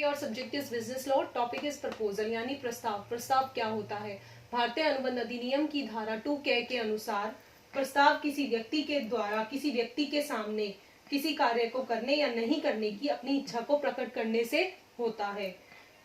और subject is business law, topic is proposal यानी प्रस्ताव। प्रस्ताव क्या होता है? भारतीय अनुबंध अधिनियम की धारा 2 के अनुसार प्रस्ताव किसी व्यक्ति के द्वारा किसी व्यक्ति के सामने किसी कार्य को करने या नहीं करने की अपनी इच्छा को प्रकट करने से होता है।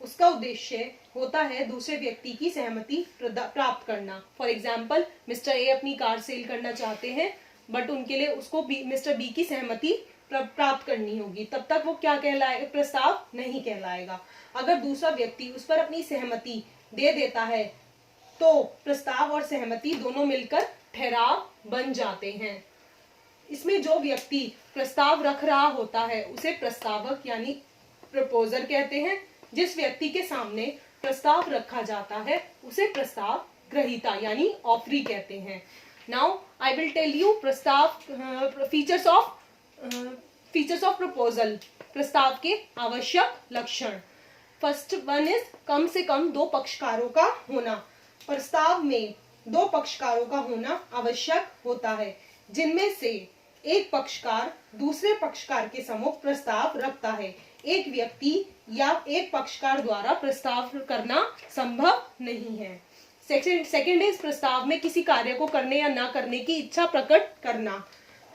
उसका उद्देश्य होता है दूसरे व्यक्ति की सहमति प्राप्त करना। फॉर एग्जाम्पल, मिस्टर ए अपनी कार सेल करना चाहते हैं, बट उनके लिए उसको मिस्टर बी की सहमति प्राप्त करनी होगी, तब तक वो क्या कहलाएगा? प्रस्ताव नहीं कहलाएगा। अगर दूसरा व्यक्ति उस पर अपनी सहमति दे देता है तो प्रस्ताव और सहमति दोनों मिलकर ठहराव बन जाते हैं। इसमें जो व्यक्ति प्रस्ताव रख रहा होता है उसे प्रस्तावक यानी प्रपोजर कहते हैं। जिस व्यक्ति के सामने प्रस्ताव रखा जाता है उसे प्रस्ताव ग्रहीता यानी ऑफरी कहते हैं। Now I will tell you प्रस्ताव फीचर्स ऑफ प्रपोजल, प्रस्ताव के आवश्यक लक्षण। फर्स्ट वन इज कम से कम 2 पक्षकारों का होना। प्रस्ताव में 2 पक्षकारों का होना आवश्यक होता है, जिनमें से एक पक्षकार दूसरे पक्षकार के सम्मुख प्रस्ताव रखता है। एक व्यक्ति या एक पक्षकार द्वारा प्रस्ताव करना संभव नहीं है। सेकंड इज प्रस्ताव में किसी कार्य को करने या ना करने की इच्छा प्रकट करना।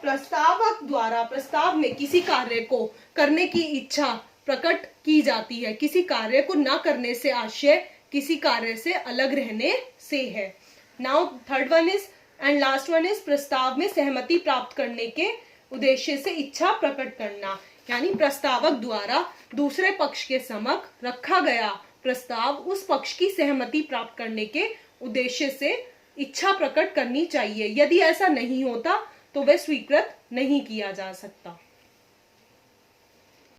प्रस्तावक द्वारा प्रस्ताव में किसी कार्य को करने की इच्छा प्रकट की जाती है। किसी कार्य को ना करने से आशय किसी कार्य से अलग रहने से है। Now third one is and last one is प्रस्ताव में सहमति प्राप्त करने के उद्देश्य से इच्छा प्रकट करना, यानी प्रस्तावक द्वारा दूसरे पक्ष के समक्ष रखा गया प्रस्ताव उस पक्ष की सहमति प्राप्त करने के उद्देश्य से इच्छा प्रकट करनी चाहिए। यदि ऐसा नहीं होता तो वह स्वीकृत नहीं किया जा सकता।